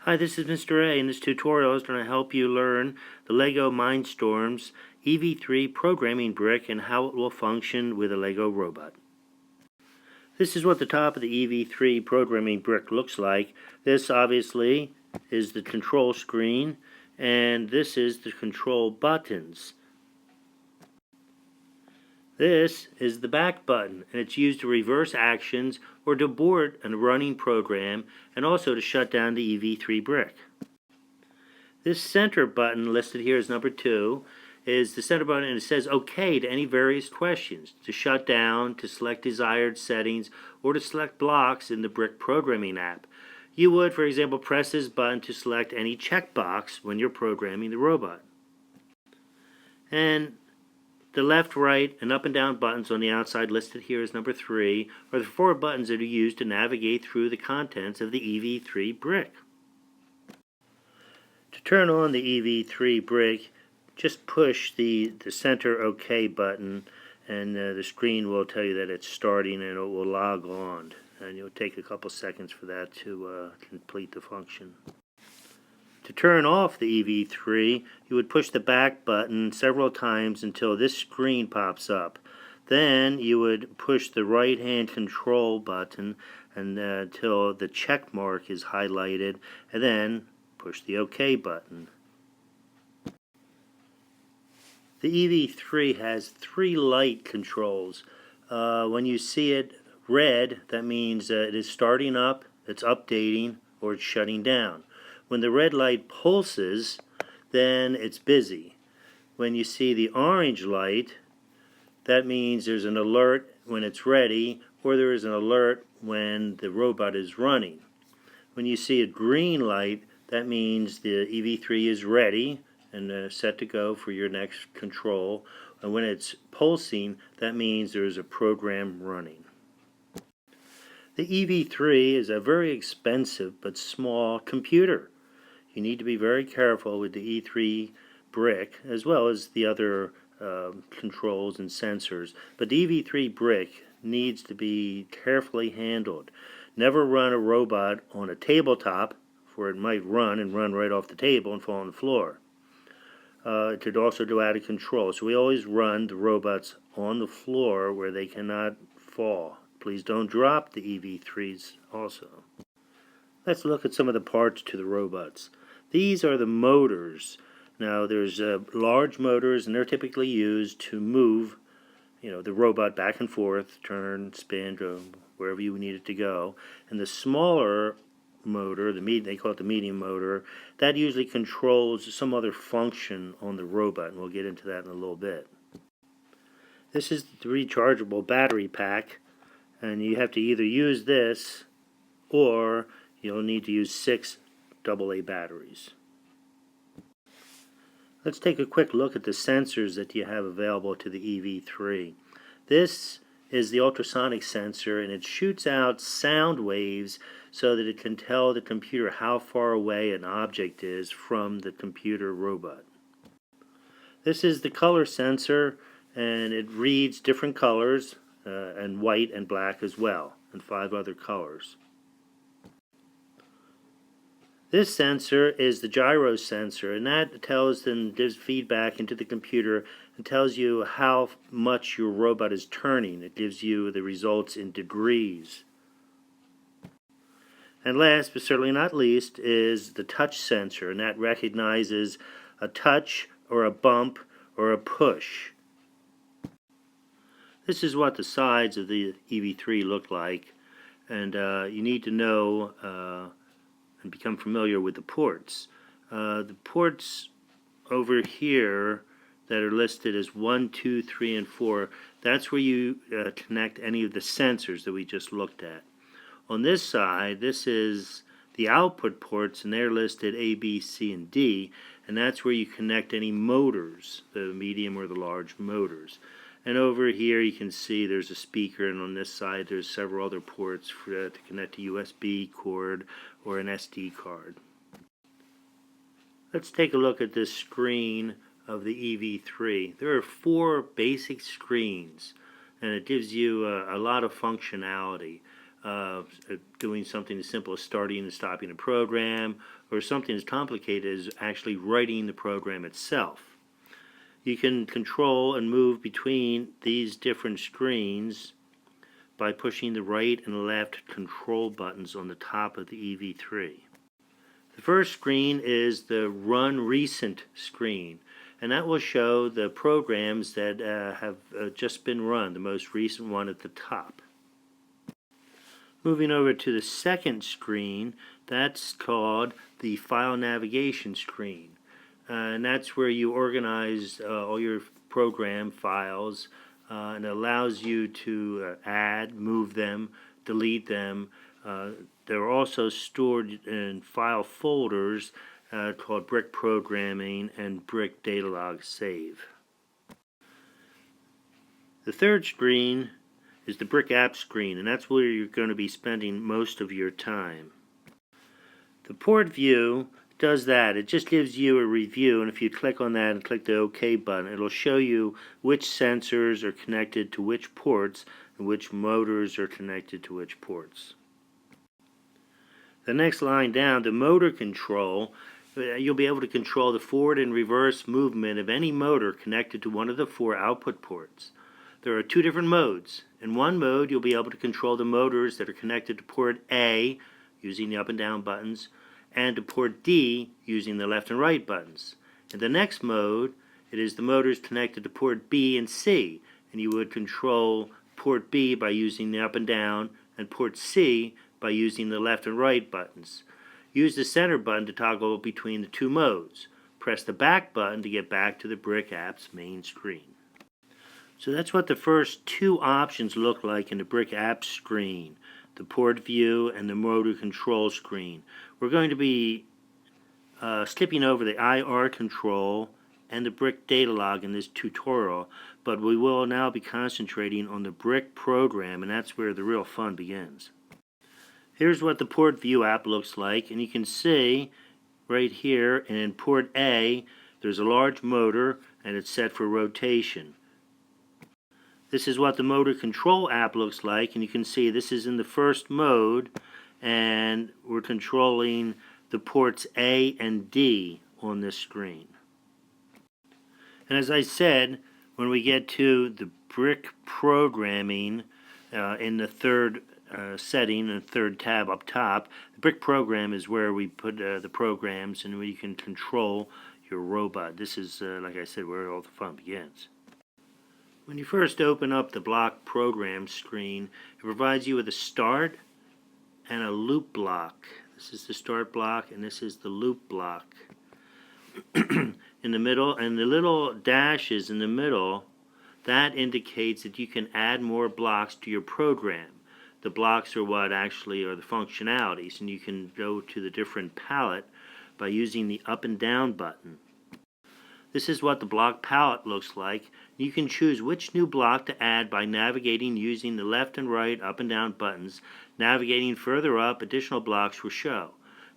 Hi, this is Mr. A. In this tutorial, is going to help you learn the LEGO Mindstorm's EV3 programming brick and how it will function with a LEGO robot. This is what the top of the EV3 programming brick looks like. This obviously is the control screen, and this is the control buttons. This is the back button, and it's used to reverse actions or to abort a running program, and also to shut down the EV3 brick. This center button, listed here as number 2, is the center button, and it says OK to any various questions, to shut down, to select desired settings, or to select blocks in the brick programming app. You would, for example, press this button to select any checkbox when you're programming the robot. And the left, right, and up and down buttons on the outside, listed here as number 3, are the 4 buttons that are used to navigate through the contents of the EV3 brick. To turn on the EV3 brick, just push the center OK button, and the screen will tell you that it's starting, and it will log on. And it'll take a couple seconds for that to complete the function. To turn off the EV3, you would push the back button several times until this screen pops up. Then you would push the right-hand control button until the check mark is highlighted, and then push the OK button. The EV3 has 3 light controls. When you see it red, that means it is starting up, it's updating, or it's shutting down. When the red light pulses, then it's busy. When you see the orange light, that means there's an alert when it's ready, or there is an alert when the robot is running. When you see a green light, that means the EV3 is ready and set to go for your next control. And when it's pulsing, that means there is a program running. The EV3 is a very expensive but small computer. You need to be very careful with the E3 brick, as well as the other controls and sensors. But the EV3 brick needs to be carefully handled. Never run a robot on a tabletop, for it might run right off the table and fall on the floor. It could also go out of control. So we always run the robots on the floor where they cannot fall. Please don't drop the EV3s also. Let's look at some of the parts to the robots. These are the motors. Now there's large motors, and they're typically used to move the robot back and forth, turn, spin, go wherever you need it to go. And the smaller motor, they call it the medium motor, that usually controls some other function on the robot, and we'll get into that in a little bit. This is the rechargeable battery pack, and you have to either use this or you'll need to use 6 AA batteries. Let's take a quick look at the sensors that you have available to the EV3. This is the ultrasonic sensor, and it shoots out sound waves so that it can tell the computer how far away an object is from the computer robot. This is the color sensor, and it reads different colors, and white and black as well, and 5 other colors. This sensor is the gyro sensor, and that tells and gives feedback into the computer and tells you how much your robot is turning. It gives you the results in degrees. And last, but certainly not least, is the touch sensor, and that recognizes a touch or a bump or a push. This is what the sides of the EV3 look like, and you need to know and become familiar with the ports. The ports over here that are listed as 1, 2, 3, and 4, that's where you connect any of the sensors that we just looked at. On this side, this is the output ports, and they're listed A, B, C, and D, and that's where you connect any motors, the medium or the large motors. And over here you can see there's a speaker, and on this side there's several other ports to connect a USB cord or an SD card. Let's take a look at this screen of the EV3. There are 4 basic screens, and it gives you a lot of functionality. doing something as simple as starting and stopping a program, or something as complicated as actually writing the program itself. You can control and move between these different screens by pushing the right and left control buttons on the top of the EV3. The first screen is the Run Recent screen, and that will show the programs that have just been run, the most recent one at the top. Moving over to the second screen, that's called the File Navigation screen. And that's where you organize all your program files, and it allows you to add, move them, delete them. They're also stored in file folders called Brick Programming and Brick Datalog Save. The third screen is the Brick App screen, and that's where you're going to be spending most of your time. The port view does that. It just gives you a review, and if you click on that and click the OK button, it'll show you which sensors are connected to which ports and which motors are connected to which ports. The next line down, the motor control, you'll be able to control the forward and reverse movement of any motor connected to one of the 4 output ports. There are 2 different modes. In one mode, you'll be able to control the motors that are connected to port A using the up and down buttons, and to port D using the left and right buttons. In the next mode, it is the motors connected to port B and C, and you would control port B by using the up and down, and port C by using the left and right buttons. Use the center button to toggle between the 2 modes. Press the back button to get back to the Brick App's main screen. So that's what the first 2 options look like in the Brick App screen, the port view and the motor control screen. We're going to be skipping over the IR control and the Brick Datalog in this tutorial, but we will now be concentrating on the Brick program, and that's where the real fun begins. Here's what the port view app looks like, and you can see right here in port A there's a large motor and it's set for rotation. This is what the motor control app looks like, and you can see this is in the first mode, and we're controlling the ports A and D on this screen. And as I said, when we get to the Brick Programming in the third setting, the third tab up top, the Brick Program is where we put the programs and where you can control your robot. This is, like I said, where all the fun begins. When you first open up the block program screen, it provides you with a start and a loop block. This is the start block and this is the loop block. In the middle, and the little dashes in the middle, that indicates that you can add more blocks to your program. The blocks are what actually are the functionalities, and you can go to the different palette by using the up and down button. This is what the block palette looks like. You can choose which new block to add by navigating using the left and right up and down buttons. Navigating further up, additional blocks will show.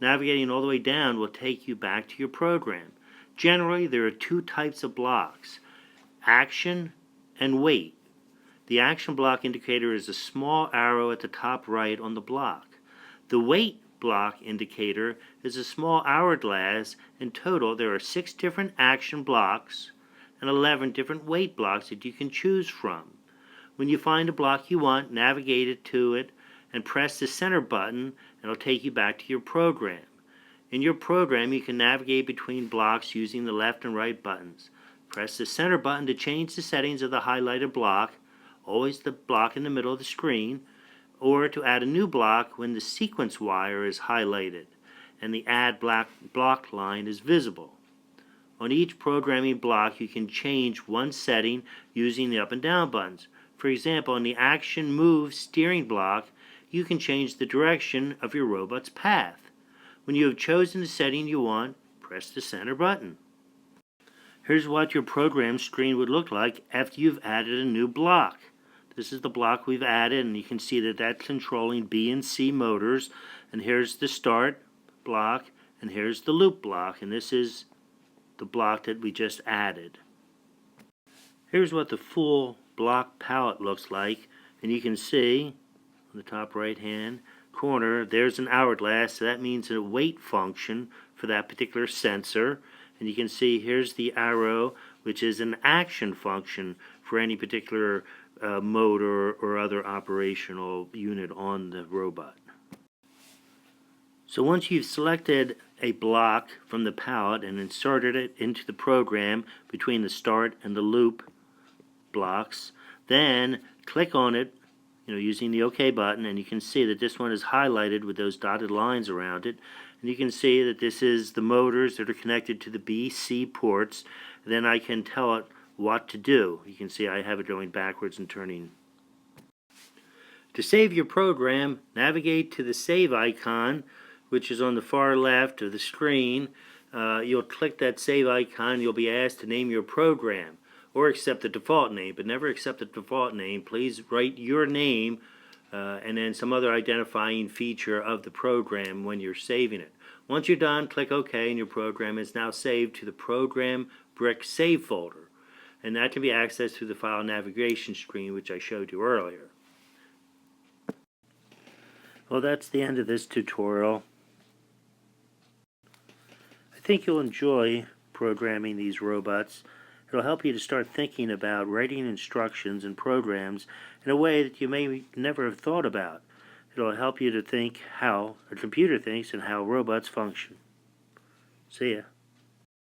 Navigating all the way down will take you back to your program. Generally, there are 2 types of blocks: action and wait. The action block indicator is a small arrow at the top right on the block. The wait block indicator is a small hourglass. In total, there are 6 different action blocks and 11 different wait blocks that you can choose from. When you find a block you want, navigate it to it and press the center button, and it'll take you back to your program. In your program, you can navigate between blocks using the left and right buttons. Press the center button to change the settings of the highlighted block, always the block in the middle of the screen, or to add a new block when the sequence wire is highlighted and the add block line is visible. On each programming block, you can change one setting using the up and down buttons. For example, on the action move steering block, you can change the direction of your robot's path. When you have chosen the setting you want, press the center button. Here's what your program screen would look like after you've added a new block. This is the block we've added, and you can see that that's controlling B and C motors. And here's the start block, and here's the loop block, and this is the block that we just added. Here's what the full block palette looks like, and you can see on the top right hand corner, there's an hourglass, so that means a wait function for that particular sensor. And you can see here's the arrow, which is an action function for any particular motor or other operational unit on the robot. So once you've selected a block from the palette and inserted it into the program between the start and the loop blocks, then click on it, using the OK button, and you can see that this one is highlighted with those dotted lines around it. And you can see that this is the motors that are connected to the B, C ports. Then I can tell it what to do. You can see I have it going backwards and turning. To save your program, navigate to the save icon, which is on the far left of the screen. You'll click that save icon. You'll be asked to name your program or accept the default name, but never accept the default name. Please write your name and then some other identifying feature of the program when you're saving it. Once you're done, click OK, and your program is now saved to the Program Brick Save folder. And that can be accessed through the file navigation screen, which I showed you earlier. Well, that's the end of this tutorial. I think you'll enjoy programming these robots. It'll help you to start thinking about writing instructions and programs in a way that you may never have thought about. It'll help you to think how a computer thinks and how robots function. See ya.